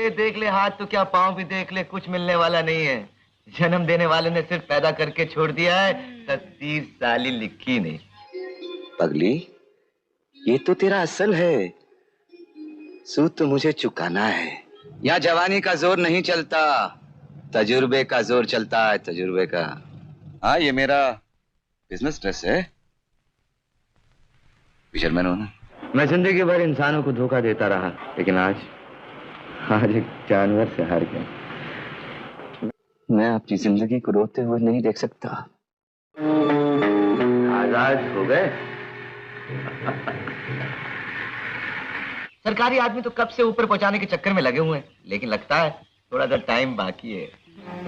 ले देख ले हाथ तो क्या पाँव भी देख ले, कुछ मिलने वाला नहीं है। जन्म देने वाले ने सिर्फ पैदा करके छोड़ दिया है, 30 साली लिखी नहीं। पगली, ये तो तेरा असल है। सूद तो मुझे चुकाना है। यहाँ जवानी का जोर नहीं चलता, तजुर्बे का जोर चलता है, तजुर्बे का। हाँ, ये मेरा बिजनेस ड्रेस है। फिशरमैन हो ना? मैं जिंदगी भर इंसानों को धोखा देता रहा, लेकिन आज एक जानवर से हार गया। मैं अपनी जिंदगी को रोते हुए नहीं देख सकता। आजाद हो गए। सरकारी आदमी तो कब से ऊपर पहुंचाने के चक्कर में लगे हुए हैं, लेकिन लगता है थोड़ा सा टाइम बाकी है।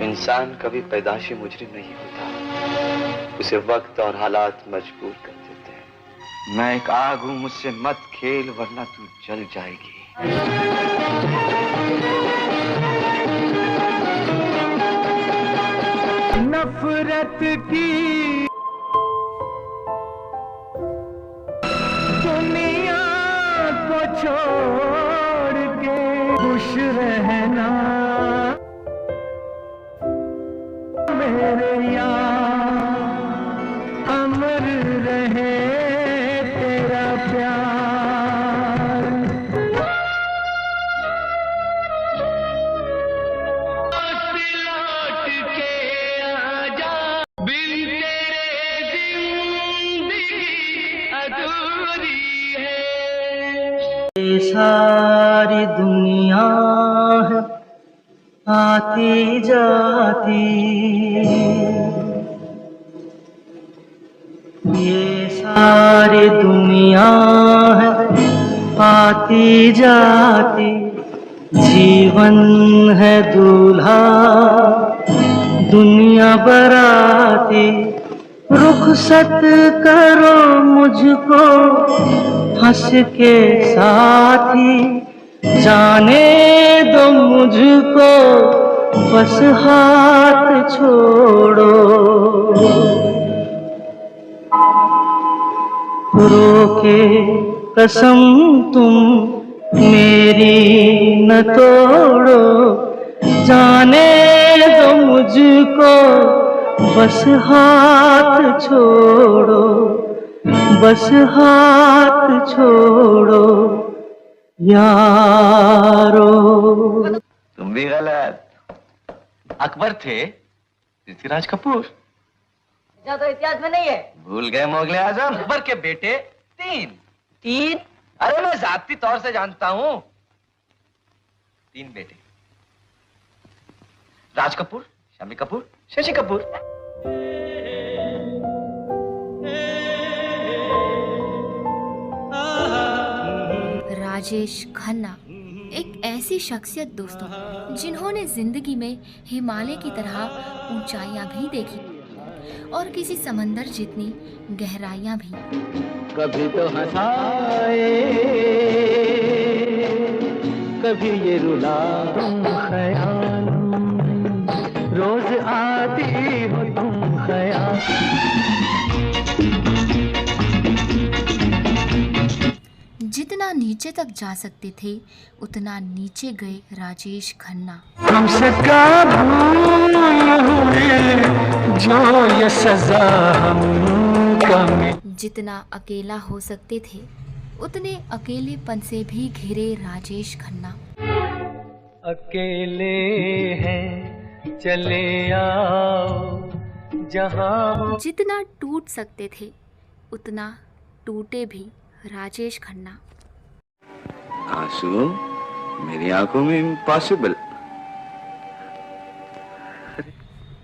इंसान कभी पैदाशी मुजरिम नहीं होता, उसे वक्त और हालात मजबूर कर देते हैं। मैं एक आग हूं, मुझसे मत खेल वरना तू जल जाएगी। नफरत की दुनिया को छोड़ के खुश रहना मेरे यार, अमर रहे तेरा प्यार। लौट के आजा, बिन तेरे जिंदगी अधूरी है। ये सारी दुनिया है आती जाती, ये सारी दुनिया है आती जाती। जीवन है दूल्हा दुनिया बराती, रुखसत करो मुझको हंस के साथी, जाने दो मुझको बस हाथ छोड़ो। रोके कसम तुम मेरी न तोड़ो, जाने दो मुझको बस हाथ छोड़ो, बस हाथ छोड़ो यारो। तुम भी गलत। अकबर थे पृथ्वीराज कपूर, तो इतिहास में नहीं है। भूल गए मुगले आजम। अकबर के बेटे तीन। अरे मैं जाती तौर से जानता हूं, 3 बेटे, राज कपूर, शम्मी कपूर, शशि कपूर। राजेश खन्ना एक ऐसी शख्सियत दोस्तों, जिन्होंने जिंदगी में हिमालय की तरह ऊंचाइयां भी देखी और किसी समंदर जितनी गहराइयां भी। कभी तो हंसाए, कभी ये रुला तुम ख्याल, रोज आती हो तुम ख्याल। जितना नीचे तक जा सकते थे उतना नीचे गए राजेश खन्ना। हमसे क्या भूल हुई जो ये सजा हमको मिली। जितना अकेला हो सकते थे उतने अकेलेपन से भी घिरे राजेश खन्ना। अकेले हैं चले आओ जहां। जितना टूट सकते थे उतना टूटे भी राजेश खन्ना। आंसू मेरी आंखों में इम्पॉसिबल।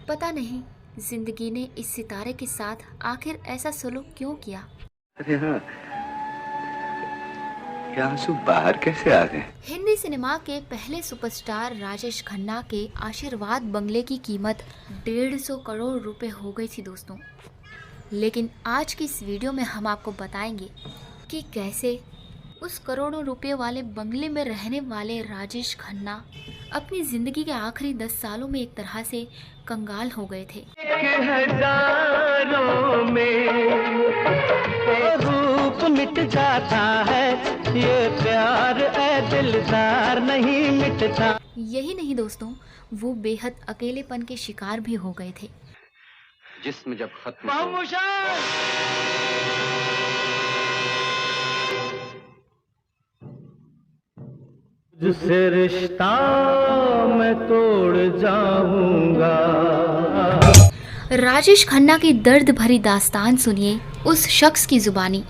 पता नहीं जिंदगी ने इस सितारे के साथ आखिर ऐसा सलूक क्यों किया। अरे हाँ, ये आंसू बाहर कैसे आ गए? हिंदी सिनेमा के पहले सुपरस्टार राजेश खन्ना के आशीर्वाद बंगले की कीमत 150 करोड़ रुपए हो गई थी दोस्तों। लेकिन आज की इस वीडियो में हम आपको बताएंगे कि कैसे उस करोड़ों रुपए वाले बंगले में रहने वाले राजेश खन्ना अपनी जिंदगी के आखिरी 10 सालों में एक तरह से कंगाल हो गए थे। हजारों में रूप मिट जाता है, ये प्यार ए दिलदार नहीं मिटता। यही नहीं दोस्तों, वो बेहद अकेलेपन के शिकार भी हो गए थे। जिस्म जब खत्म जिससे रिश्ता मैं तोड़ जाऊंगा। राजेश खन्ना की दर्द भरी दास्तान सुनिए उस शख्स की जुबानी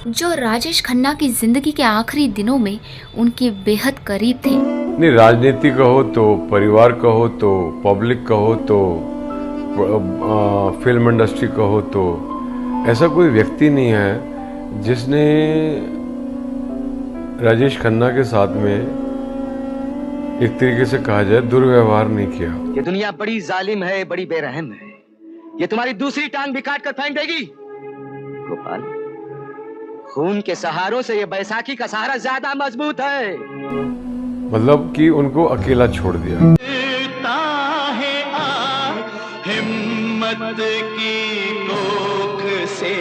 जो राजेश खन्ना की जिंदगी के आखिरी दिनों में उनके बेहद करीब थे। नहीं, राजनीति कहो तो, परिवार कहो तो, पब्लिक कहो तो, फिल्म इंडस्ट्री कहो तो, ऐसा कोई व्यक्ति नहीं है जिसने राजेश खन्ना के साथ में एक तरीके से कहा जाए दुर्व्यवहार नहीं किया। ये दुनिया बड़ी जालिम है, बड़ी बेरहम है। ये तुम्हारी दूसरी टांग भी काट कर फेंक देगी। गोपाल, खून के सहारों से ये बैसाखी का सहारा ज्यादा मजबूत है। मतलब कि उनको अकेला छोड़ दिया। हिम्मत की कोख से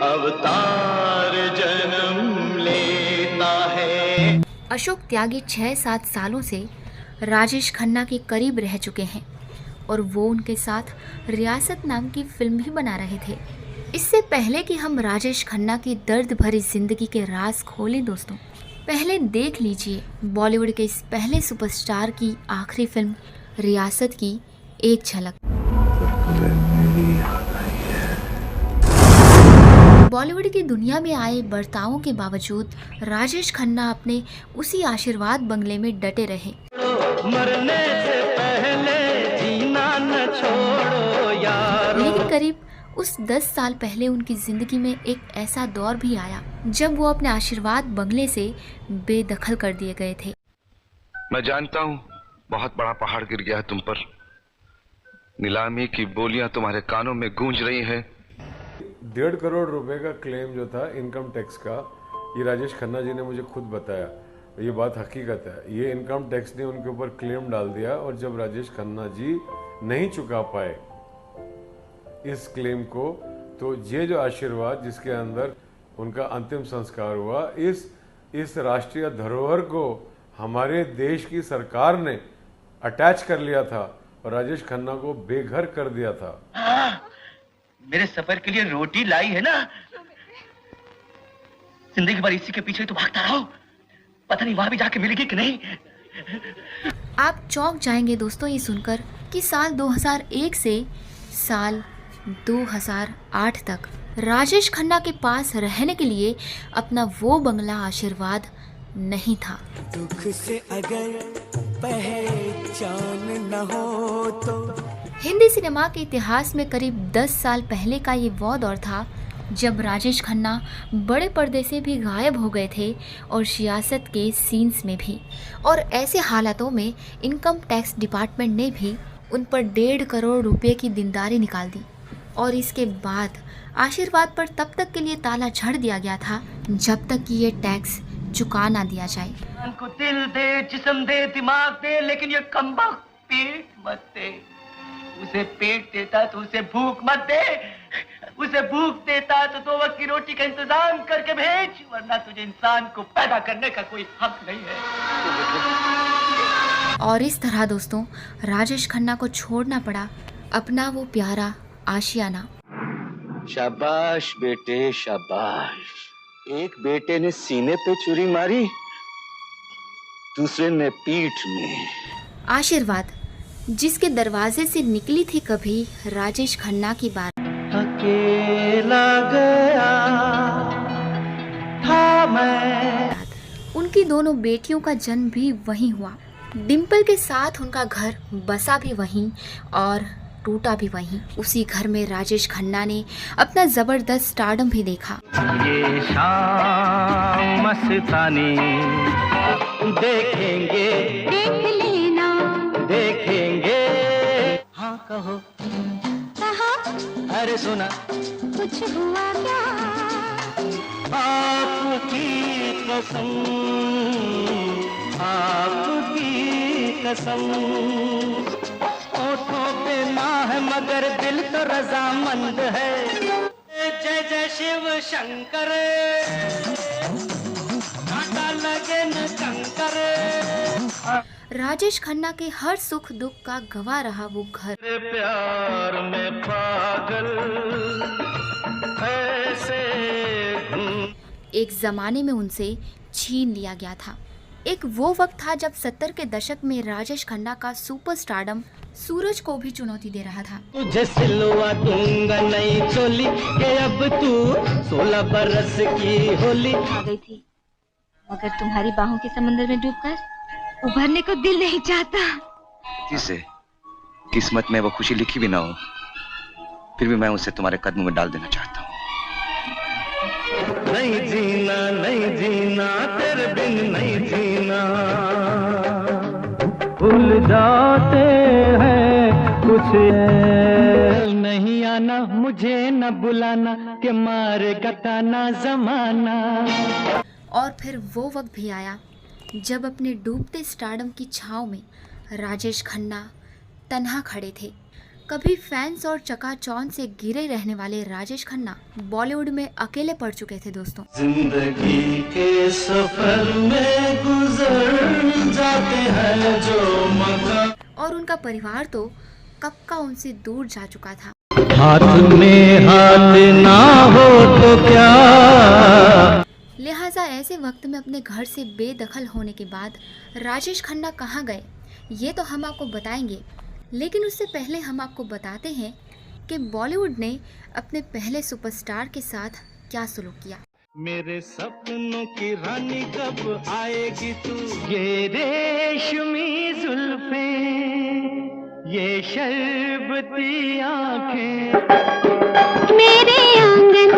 अवतार जन्म लेता है। अशोक त्यागी 6-7 सालों से राजेश खन्ना के करीब रह चुके हैं और वो उनके साथ रियासत नाम की फिल्म भी बना रहे थे। इससे पहले कि हम राजेश खन्ना की दर्द भरी जिंदगी के राज खोलें दोस्तों, पहले देख लीजिए बॉलीवुड के इस पहले सुपरस्टार की आखिरी फिल्म रियासत की एक झलक। बॉलीवुड की दुनिया में आए बर्तावों के बावजूद राजेश खन्ना अपने उसी आशीर्वाद बंगले में डटे रहे। मरने से पहले जीना न छोड़ो यार। लेकिन करीब उस 10 साल पहले उनकी जिंदगी में एक ऐसा दौर भी आया जब वो अपने आशीर्वाद बंगले से बेदखल कर दिए गए थे। मैं जानता हूँ बहुत बड़ा पहाड़ गिर गया है तुम पर। नीलामी की बोलियां तुम्हारे कानों में गूंज रही हैं। 1.5 करोड़ रुपए का क्लेम जो था इनकम टैक्स का, ये राजेश खन्ना जी ने मुझे खुद बताया। ये बात हकीकत है। ये इनकम टैक्स ने उनके ऊपर क्लेम डाल दिया और जब राजेश खन्ना जी नहीं चुका पाए इस क्लेम को, तो ये जो आशीर्वाद जिसके अंदर उनका अंतिम संस्कार हुआ, इस राष्ट्रीय धरोहर को हमारे देश की सरकार ने अटैच कर लिया था और राजेश खन्ना को बेघर कर दिया था। मेरे सफर के लिए रोटी लाई है ना। जिंदगी भर इसी के पीछे तो भागता रहो, पता नहीं वहां भी जाके मिलेगी कि नहीं। आप चौंक जाएंगे दोस्तों ये सुनकर कि साल 2001 से साल 2008 तक राजेश खन्ना के पास रहने के लिए अपना वो बंगला आशीर्वाद नहीं था। दुख से अगर पहचान न हो तो। हिंदी सिनेमा के इतिहास में करीब 10 साल पहले का ये वो दौर था जब राजेश खन्ना बड़े पर्दे से भी गायब हो गए थे और सियासत के सीन्स में भी। और ऐसे हालातों में इनकम टैक्स डिपार्टमेंट ने भी उन पर 1.5 करोड़ रुपए की दीनदारी निकाल दी और इसके बाद आशीर्वाद पर तब तक के लिए ताला झड़ दिया गया था जब तक कि ये टैक्स चुका ना दिया जाए। उनको दिल दे, जिस्म दे, दिमाग दे, लेकिन ये कमबख्त पेट मत दे। उसे पेट देता तो उसे भूख मत दे। उसे भूख देता तो 2 वक्त की रोटी का इंतजाम करके भेज, वरना तुझे इंसान को पैदा करने का कोई हक नहीं है। और इस तरह दोस्तों राजेश खन्ना को छोड़ना पड़ा अपना वो प्यारा आशियाना। शाबाश बेटे शाबाश। एक बेटे ने सीने पे छुरी मारी, दूसरे ने पीठ में। आशीर्वाद जिसके दरवाजे से निकली थी कभी राजेश खन्ना की बात। अकेला गया था मैं। उनकी दोनों बेटियों का जन्म भी वहीं हुआ। डिम्पल के साथ उनका घर बसा भी वहीं और टूटा भी वहीं। उसी घर में राजेश खन्ना ने अपना जबरदस्त स्टारडम भी देखा। ये शाम मस्तानी देखेंगे, देख लेना, देखेंगे। हाँ कहो, कहा अरे सुना, कुछ हुआ क्या? आपकी कसम, आपकी कसम, होठों पे ना है मगर दिल तो रजामंद है। जय जय शिव शंकर, कांटा लगे न कंकर। राजेश खन्ना के हर सुख दुख का गवाह रहा वो घर। तेरे प्यार में पागल ऐसे एक जमाने में उनसे छीन लिया गया था। एक वो वक्त था जब 70 के दशक में राजेश खन्ना का सुपरस्टारडम सूरज को भी चुनौती दे रहा था। तुझे सिलवा दूंगा नई चोली के अब तू 16 बरस की होली। आ गई थी मगर तुम्हारी बाहों के समंदर में डूबकर उभरने को दिल नहीं चाहता। जिसे किस्मत में वो खुशी लिखी भी ना हो, फिर भी मैं उसे तुम्हारे कदमों में डाल देना चाहता हूँ। नहीं जीना नहीं जीना तेरे बिन नहीं जीना। भूल जाते हैं कुछ नहीं आना, मुझे न बुलाना के मारे गताना जमाना। और फिर वो वक्त भी आया जब अपने डूबते स्टारडम की छांव में राजेश खन्ना तन्हा खड़े थे। कभी फैंस और चकाचौंध से घिरे रहने वाले राजेश खन्ना बॉलीवुड में अकेले पड़ चुके थे दोस्तों। जिंदगी के सफर में गुजर जाते हैं जो मकाम। और उनका परिवार तो कब का उनसे दूर जा चुका था। हाथ में हाथ ना हो तो क्या। लिहाजा ऐसे वक्त में अपने घर से बेदखल होने के बाद राजेश खन्ना कहाँ गए ये तो हम आपको बताएंगे, लेकिन उससे पहले हम आपको बताते हैं कि बॉलीवुड ने अपने पहले सुपरस्टार के साथ क्या सलूक किया। मेरे सपनों की रानी कब आएगी तू, ये रेशमी जुल्फें ये शरबती आंखें। मेरे आंगन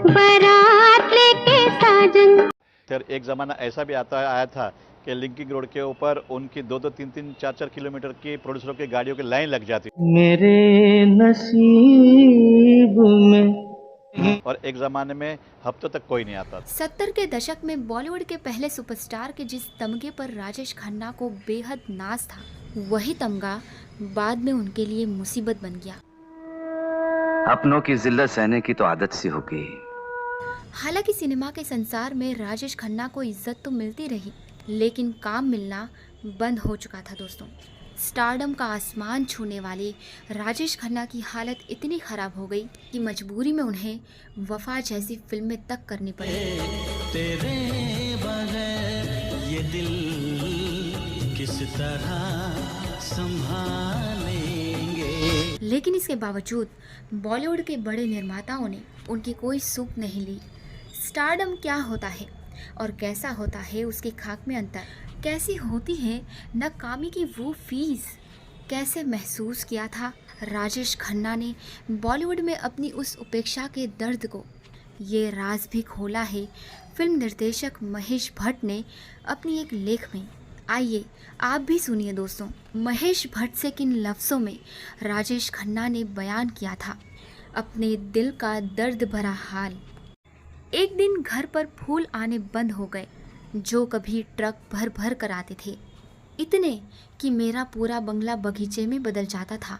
बारात लेके साजन। फिर एक ज़माना ऐसा भी आया था कि लिंकिंग रोड के ऊपर उनकी 2-2, 3-3, 4-4 किलोमीटर की प्रोड्यूसरों की गाड़ियों की लाइन लग जाती। मेरे नसीब में। और एक ज़माने में हफ्तों तक कोई नहीं आता। 70 के दशक में बॉलीवुड के पहले सुपरस्टार के जिस तमगे पर राजेश खन्ना को बेहद नाज था, वही तमगा बाद में उनके लिए मुसीबत बन गया। अपनों की जिल्लत सहने की तो आदत सी हो गई। हालांकि सिनेमा के संसार में राजेश खन्ना को इज्जत तो मिलती रही, लेकिन काम मिलना बंद हो चुका था दोस्तों। स्टारडम का आसमान छूने वाले राजेश खन्ना की हालत इतनी खराब हो गई कि मजबूरी में उन्हें वफा जैसी फिल्में तक करनी पड़ी। तेरे बगैर ये दिल किस तरह संभालेंगे। लेकिन इसके बावजूद बॉलीवुड के बड़े निर्माताओं ने उनकी कोई सूख नहीं ली। स्टारडम क्या होता है और कैसा होता है, उसकी खाक में अंतर कैसी होती है, नाकामी की वो फीस कैसे महसूस किया था राजेश खन्ना ने बॉलीवुड में अपनी उस उपेक्षा के दर्द को, ये राज भी खोला है फिल्म निर्देशक महेश भट्ट ने अपनी एक लेख में। आइए आप भी सुनिए दोस्तों, महेश भट्ट से किन लफ्ज़ों में राजेश खन्ना ने बयान किया था अपने दिल का दर्द भरा हाल। एक दिन घर पर फूल आने बंद हो गए जो कभी ट्रक भर भर कर आते थे, इतने कि मेरा पूरा बंगला बगीचे में बदल जाता था।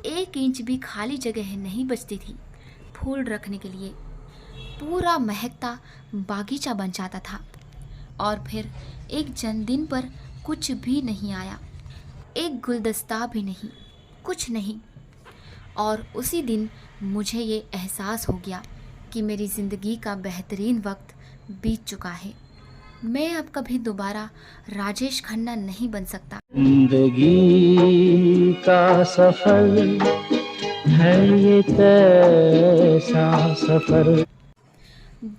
1 इंच भी खाली जगह नहीं बचती थी फूल रखने के लिए। पूरा महकता बागीचा बन जाता था। और फिर एक जन्मदिन पर कुछ भी नहीं आया, एक गुलदस्ता भी नहीं, कुछ नहीं। और उसी दिन मुझे ये एहसास हो गया कि मेरी ज़िंदगी का बेहतरीन वक्त बीत चुका है। मैं अब कभी दोबारा राजेश खन्ना नहीं बन सकता। जिंदगी का सफर है ये कैसा सफर।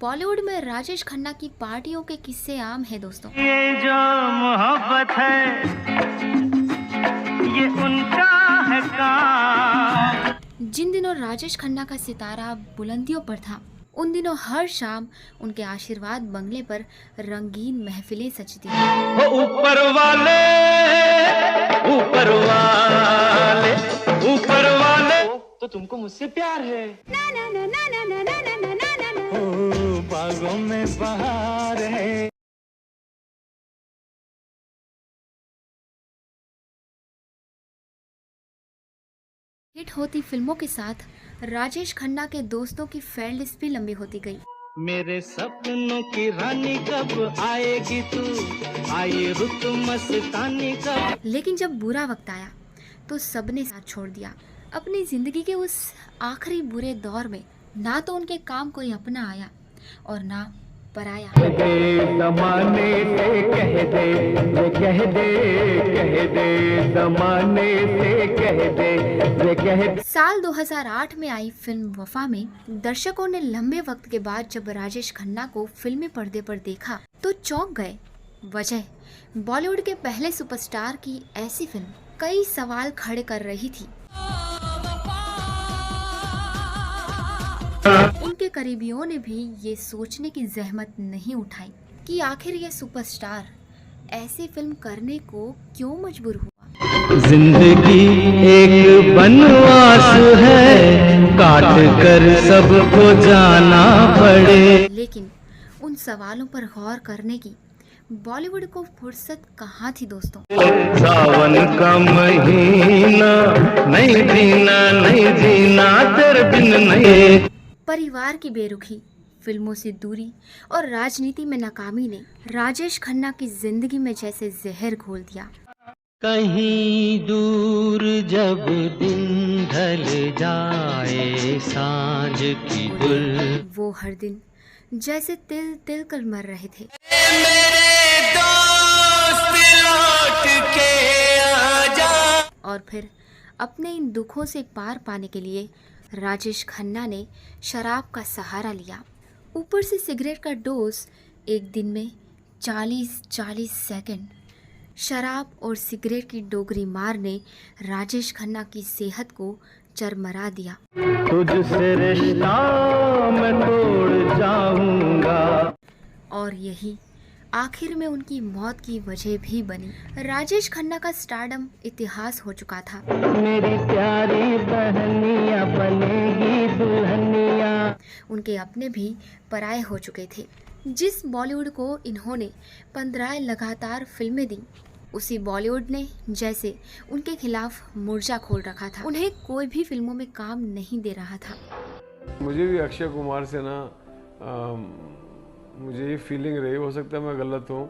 बॉलीवुड में राजेश खन्ना की पार्टियों के किस्से आम है दोस्तों। ये जो मोहब्बत है ये उनका है काम। जिन दिनों राजेश खन्ना का सितारा बुलंदियों पर था, उन दिनों हर शाम उनके आशीर्वाद बंगले पर रंगीन महफिलें सजती थीं। ऊपर वाले ऊपर वाले ऊपर वाले, तो तुमको मुझसे प्यार है। ना ना ना ना ना ना ना ना ना ना। ओ बागों में बहार है। हिट होती फिल्मों के साथ राजेश खन्ना के दोस्तों की फैन लिस्ट भी लंबी होती गई। मेरे सपनों की रानी कब आएगी तू, आई रुत मस्तानी कब। लेकिन जब बुरा वक्त आया तो सबने साथ छोड़ दिया। अपनी जिंदगी के उस आखिरी बुरे दौर में ना तो उनके काम कोई अपना आया और ना पराया। ज़माने से कह दे, वे कह दे, कह दे, ज़माने से कह दे, वे कह दे। साल 2008 में आई फिल्म वफा में दर्शकों ने लंबे वक्त के बाद जब राजेश खन्ना को फिल्मी पर्दे पर देखा तो चौंक गए। वजह बॉलीवुड के पहले सुपरस्टार की ऐसी फिल्म कई सवाल खड़े कर रही थी। उनके करीबियों ने भी ये सोचने की जहमत नहीं उठाई कि आखिर ये सुपरस्टार ऐसी फिल्म करने को क्यों मजबूर हुआ। जिंदगी एक बनवास है, काट कर सबको जाना पड़े। लेकिन उन सवालों पर गौर करने की बॉलीवुड को फुर्सत कहाँ थी दोस्तों। सावन का महीना, नहीं जीना, नहीं जीना तेरे बिन नहीं। परिवार की बेरुखी, फिल्मों से दूरी और राजनीति में नाकामी ने राजेश खन्ना की जिंदगी में जैसे जहर घोल दिया। कहीं दूर जब दिन ढल जाए सांझ की दुल, वो हर दिन जैसे तिल तिल कर मर रहे थे। मेरे दोस्त लौट के आजा। और फिर अपने इन दुखों से पार पाने के लिए राजेश खन्ना ने शराब का सहारा लिया। ऊपर से सिगरेट का डोज एक दिन में 40-40 सेकंड। शराब और सिगरेट की डोगरी मार ने राजेश खन्ना की सेहत को चरमरा दिया। तुझसे रिश्ता मैं तोड़ जाऊंगा। और यही आखिर में उनकी मौत की वजह भी बनी। राजेश खन्ना का स्टारडम इतिहास हो चुका था। मेरी प्यारी बहनिया बनेगी दुल्हनिया। उनके अपने भी पराये हो चुके थे। जिस बॉलीवुड को इन्होंने 15 लगातार फिल्में दी, उसी बॉलीवुड ने जैसे उनके खिलाफ मोर्चा खोल रखा था। उन्हें कोई भी फिल्मों में काम नहीं दे रहा था। मुझे भी अक्षय कुमार से ना मुझे ये फीलिंग रही, हो सकता है मैं गलत हूँ,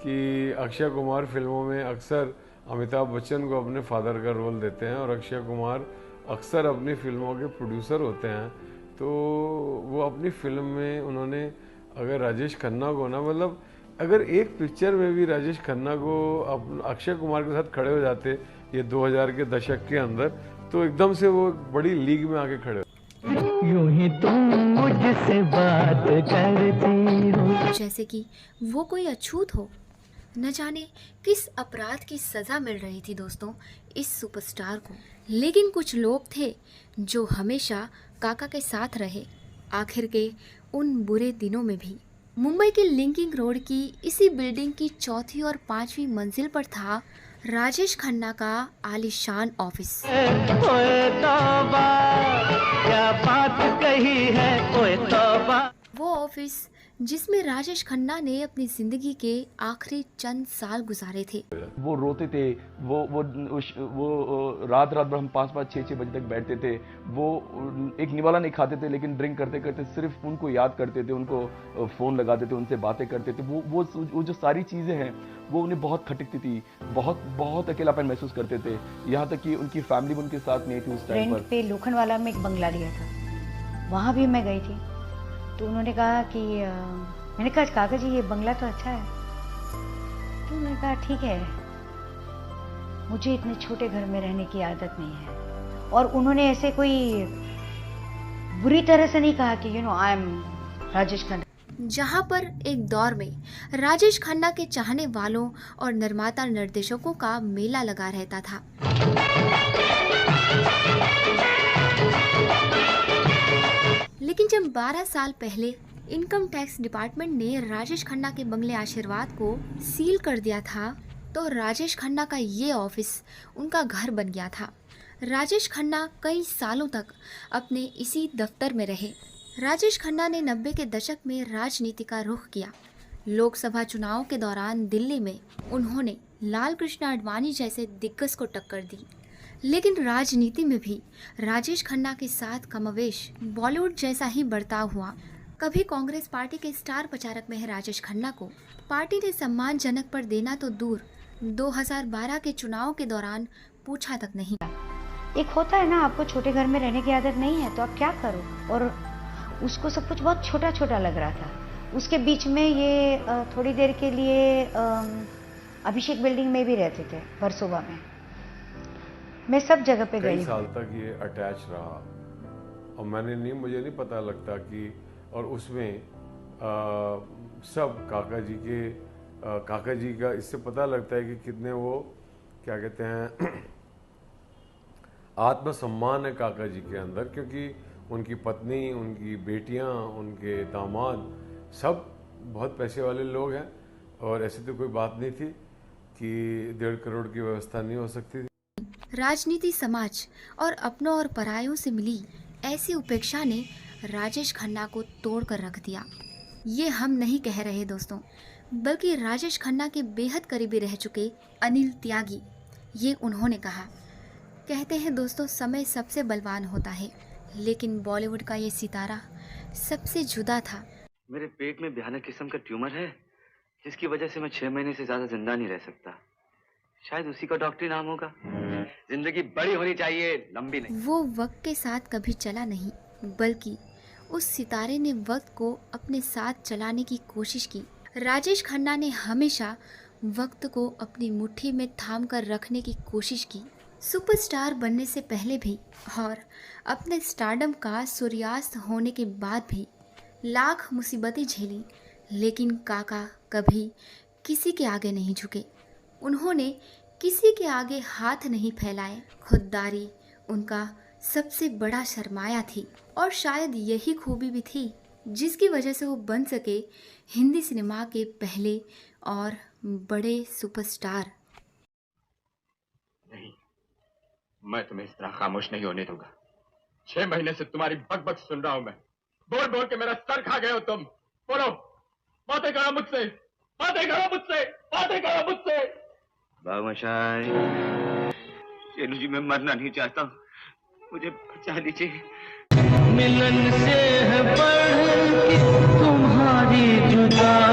कि अक्षय कुमार फिल्मों में अक्सर अमिताभ बच्चन को अपने फादर का रोल देते हैं और अक्षय कुमार अक्सर अपनी फिल्मों के प्रोड्यूसर होते हैं। तो वो अपनी फिल्म में उन्होंने अगर राजेश खन्ना को ना, मतलब अगर एक पिक्चर में भी राजेश खन्ना को अक्षय कुमार के साथ खड़े हो जाते ये 2000 के दशक के अंदर, तो एकदम से वो बड़ी लीग में आके खड़े। यूं ही तुम मुझसे बात करती हो जैसे कि वो कोई अछूत हो। न जाने किस अपराध की सजा मिल रही थी दोस्तों इस सुपरस्टार को। लेकिन कुछ लोग थे जो हमेशा काका के साथ रहे, आखिर के उन बुरे दिनों में भी। मुंबई के लिंकिंग रोड की इसी बिल्डिंग की 4थी और 5वीं मंजिल पर था राजेश खन्ना का आलीशान ऑफिस। ओए तौबा, क्या बात कही है, ओए तौबा। वो ऑफिस जिसमें राजेश खन्ना ने अपनी जिंदगी के आखिरी चंद साल गुजारे थे। वो रोते थे, वो रात भर हम 5-5, 6-6 बजे तक बैठते थे। वो एक निवाला नहीं खाते थे, लेकिन ड्रिंक करते करते सिर्फ उनको याद करते थे, उनको फोन लगाते थे, उनसे बातें करते थे। वो जो सारी चीजें हैं वो उन्हें बहुत खटकती थी, बहुत अकेलापन महसूस करते थे। यहाँ तक कि उनकी फैमिली भी उनके साथ नहीं थी उस टाइम पर। रेंट पे लोखंडवाला में एक बंगला लिया था, वहाँ भी मैं गई थी। तो उन्होंने कहा कि मैंने कहा काका जी ये बंगला तो अच्छा है। तो उन्होंने कहा ठीक है, मुझे इतने छोटे घर में रहने की आदत नहीं है। और उन्होंने ऐसे कोई बुरी तरह से नहीं कहा कि आई एम राजेश खन्ना। जहां पर एक दौर में राजेश खन्ना के चाहने वालों और निर्माता निर्देशकों का मेला लगा रहता था। लेकिन जब 12 साल पहले इनकम टैक्स डिपार्टमेंट ने राजेश खन्ना के बंगले आशीर्वाद को सील कर दिया था, तो राजेश खन्ना का ये ऑफिस उनका घर बन गया था। राजेश खन्ना कई सालों तक अपने इसी दफ्तर में रहे। राजेश खन्ना ने 90 के दशक में राजनीति का रुख किया। लोकसभा चुनाव के दौरान दिल्ली में उन्होंने लाल कृष्ण आडवाणी जैसे दिग्गज को टक्कर दी। लेकिन राजनीति में भी राजेश खन्ना के साथ कमोवेश बॉलीवुड जैसा ही बर्ताव हुआ। कभी कांग्रेस पार्टी के स्टार प्रचारक में राजेश खन्ना को पार्टी ने सम्मानजनक पर देना तो दूर, 2012 के चुनाव के दौरान पूछा तक नहीं। एक होता है ना, आपको छोटे घर में रहने की आदत नहीं है तो आप क्या करो, और उसको सब कुछ बहुत छोटा छोटा लग रहा था। उसके बीच में ये थोड़ी देर के लिए अभिषेक बिल्डिंग में भी रहते थे, वर्सोवा में। मैं सब जगह पे गई। कई साल तक ये अटैच रहा और मुझे नहीं पता लगता कि, और उसमें सब काका जी का इससे पता लगता है कि कितने वो क्या कहते हैं आत्मसम्मान है काका जी के अंदर, क्योंकि उनकी पत्नी, उनकी बेटियां, उनके दामाद सब बहुत पैसे वाले लोग हैं। और ऐसी तो कोई बात नहीं थी कि 1.5 करोड़ की व्यवस्था नहीं हो सकती थी। राजनीति, समाज और अपनों और परायों से मिली ऐसी उपेक्षा ने राजेश खन्ना को तोड़ कर रख दिया। ये हम नहीं कह रहे दोस्तों, बल्कि राजेश खन्ना के बेहद करीबी रह चुके अनिल त्यागी, ये उन्होंने कहा। कहते हैं दोस्तों, समय सबसे बलवान होता है, लेकिन बॉलीवुड का ये सितारा सबसे जुदा था। मेरे पेट में भयानक किस्म का ट्यूमर है, जिसकी वजह से मैं 6 महीने से ज्यादा जिंदा नहीं रह सकता। शायद उसी का डॉक्टरी नाम होगा। जिंदगी बड़ी होनी चाहिए, लंबी नहीं। वो वक्त के साथ कभी चला नहीं, बल्कि उस सितारे ने वक्त को अपने साथ चलाने की कोशिश की। राजेश खन्ना ने हमेशा वक्त को अपनी मुट्ठी में थाम कर रखने की कोशिश की। सुपरस्टार बनने से पहले भी और अपने स्टारडम का सूर्यास्त होने के बाद भी लाख मुसीबतें झेली, लेकिन काका कभी किसी के आगे नहीं झुके। उन्होंने किसी के आगे हाथ नहीं फैलाए। खुददारी उनका सबसे बड़ा सरमाया थी, और शायद यही खूबी भी थी जिसकी वजह से वो बन सके हिंदी सिनेमा के पहले और बड़े सुपरस्टार। नहीं, मैं तुम्हें इस तरह खामोश नहीं होने दूंगा। 6 महीने से तुम्हारी बकबक सुन रहा हूं मैं। बोल बोल के मेरा सर खा गए हो तुम। बोलो, बातें करो मुझसे, बातें करो मुझसे, बातें करो मुझसे। बाबूमशाई, चेनू जी, मैं मरना नहीं चाहता, मुझे बचा लीजिए। मिलन से है बढ़ के तुम्हारी जुदाई।